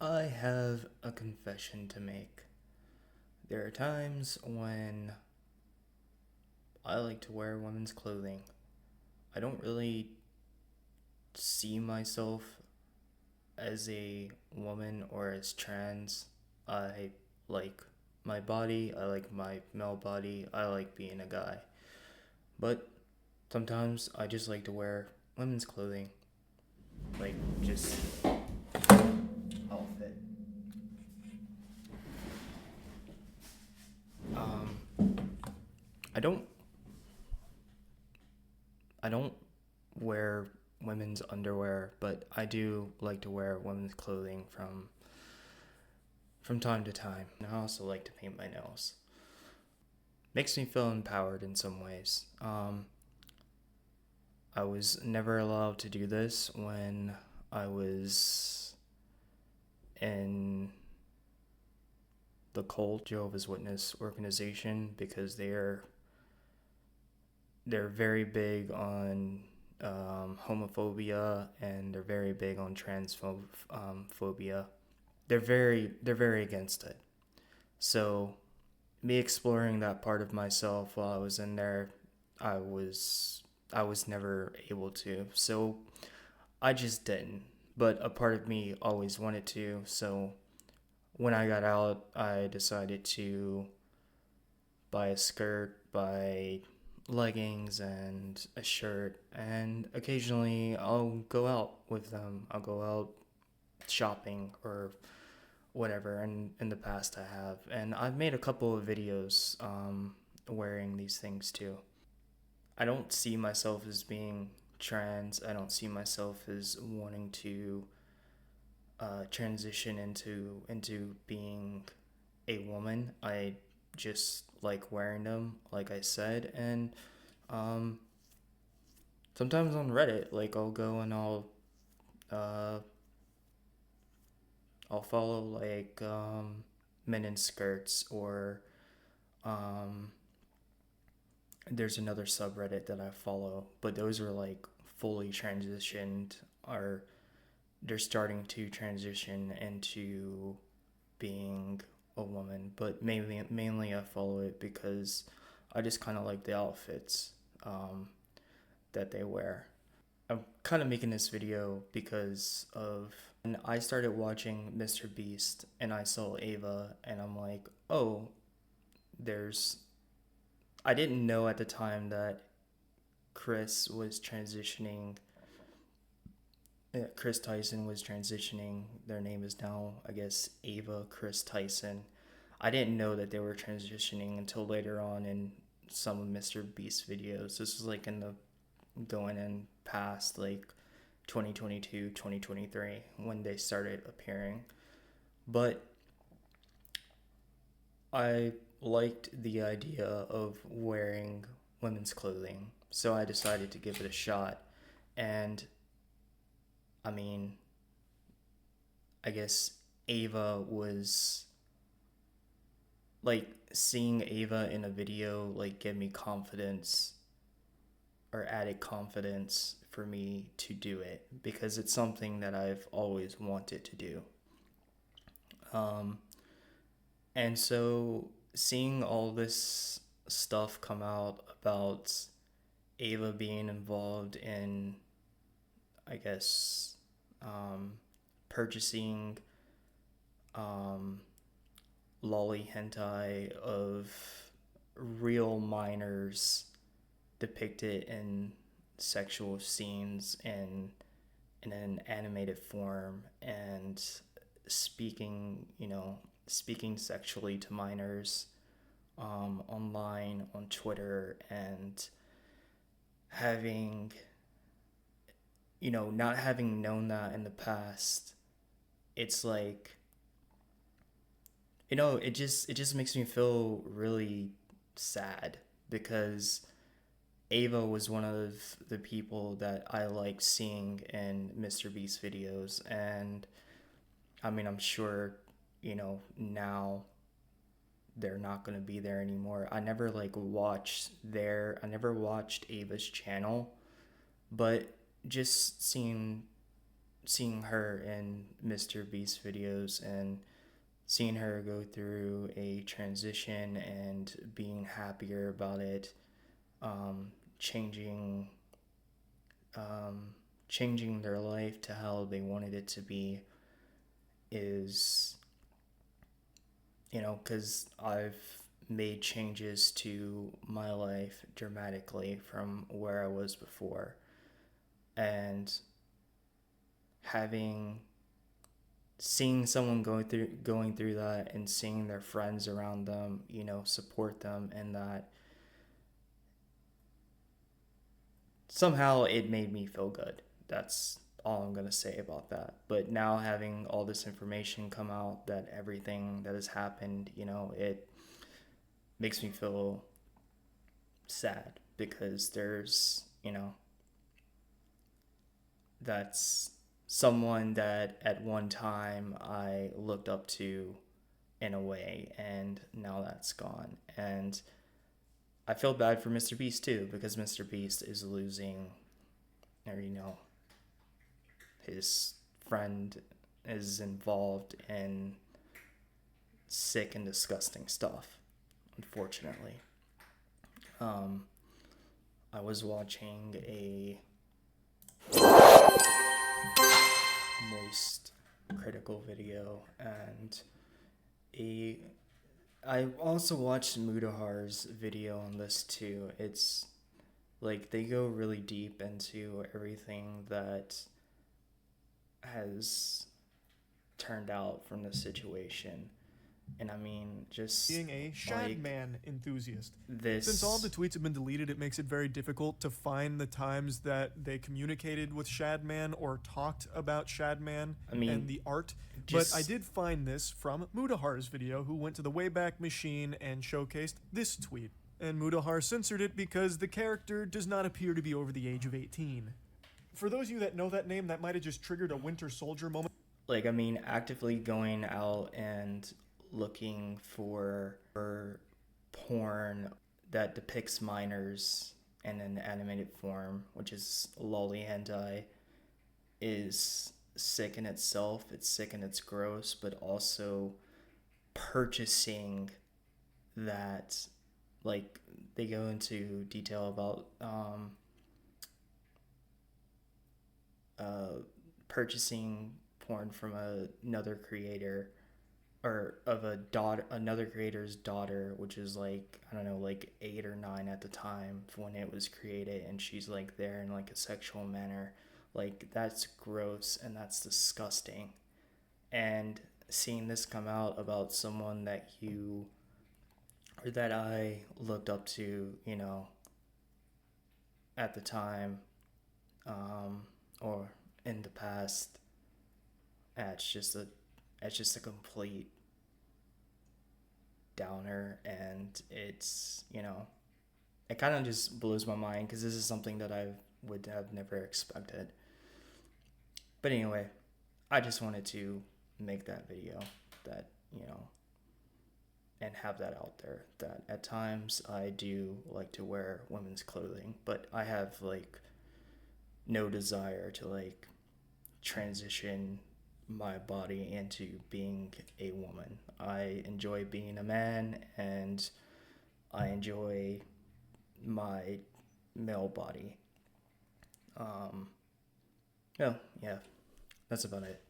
I have a confession to make. There are times when I like to wear women's clothing. I don't really see myself as a woman or as trans. I like my body, I like my male body, I like being a guy. But sometimes I just like to wear women's clothing. Like, just outfit. Um, I don't I don't wear women's underwear, but I do like to wear women's clothing from time to time. And I also like to paint my nails. Makes me feel empowered in some ways. I was never allowed to do this when I was in the cult Jehovah's Witness organization because they're very big on homophobia, and they're very big on transphobia. They're very against it. So me exploring that part of myself while I was in there, I was I was never able to. So I just didn't. But a part of me always wanted to. So when I got out, I decided to buy a skirt, buy leggings and a shirt, and occasionally I'll go out with them. I'll go out shopping or whatever, and in the past I have. And I've made a couple of videos wearing these things too. I don't see myself as being trans. I don't see myself as wanting to transition into being a woman. I just like wearing them, like I said, and um, sometimes on Reddit, like I'll go and uh, I'll follow like men in skirts, or um, there's another subreddit that I follow, but those are like fully transitioned, or they're starting to transition into being a woman. But mainly I follow it because I just kind of like the outfits that they wear. I'm kind of making this video because of when I started watching Mr. Beast and I saw Ava, and I'm like, oh, there's. I didn't know at the time that Chris was transitioning. Chris Tyson was transitioning. Their name is now, I guess, Ava Chris Tyson. I didn't know that they were transitioning until later on in some of Mr. Beast's videos. This was like in the going in past like 2022, 2023 when they started appearing. But I liked the idea of wearing women's clothing, so I decided to give it a shot. And I mean, I guess Ava was like, seeing Ava in a video like give me confidence, or added confidence for me to do it, because it's something that I've always wanted to do. Um, and so seeing all this stuff come out about Ava being involved in, I guess, um, purchasing um, lolly hentai of real minors depicted in sexual scenes in an animated form, and speaking sexually to minors online on Twitter, and having not having known that in the past. It's like, it just makes me feel really sad, because Ava was one of the people that I liked seeing in Mr. Beast videos. And I mean, I'm sure, now they're not going to be there anymore. I never watched Ava's channel, but just seeing seeing her in Mr. Beast videos and seeing her go through a transition and being happier about it, um, changing changing their life to how they wanted it to be is, because I've made changes to my life dramatically from where I was before. And having seeing someone going through that and seeing their friends around them, support them in that, somehow it made me feel good. That's all I'm going to say about that. But now having all this information come out, that everything that has happened, it makes me feel sad because there's, that's someone that at one time I looked up to in a way, and now that's gone. And I feel bad for Mr. Beast too, because Mr. Beast is losing, or his friend is involved in sick and disgusting stuff, unfortunately. I was watching a moist critical video, and a I also watched Mudahar's video on this too. It's like they go really deep into everything that has turned out from the situation. And I mean, just being a Shadman enthusiast. this. Since all of the tweets have been deleted, it makes it very difficult to find the times that they communicated with Shadman or talked about Shadman and the art. But I did find this from Mudahar's video, who went to the Wayback Machine and showcased this tweet. And Mudahar censored it because the character does not appear to be over the age of 18. For those of you that know that name, that might have just triggered a Winter Soldier moment. Actively going out and looking for porn that depicts minors in an animated form, which is lolly hentai, is sick in itself. It's sick and it's gross, but also purchasing that, they go into detail about purchasing porn from another creator, or of another creator's daughter, which is I don't know, 8 or 9 at the time when it was created, and she's there in a sexual manner. That's gross and that's disgusting. And seeing this come out about someone that I looked up to, at the time, or in the past, it's just a complete downer. And it's, it kind of just blows my mind because this is something that I would have never expected. But anyway, I just wanted to make that video, that, and have that out there, that at times I do like to wear women's clothing, but I have no desire to transition my body into being a woman. I enjoy being a man, and I enjoy my male body. Yeah, that's about it.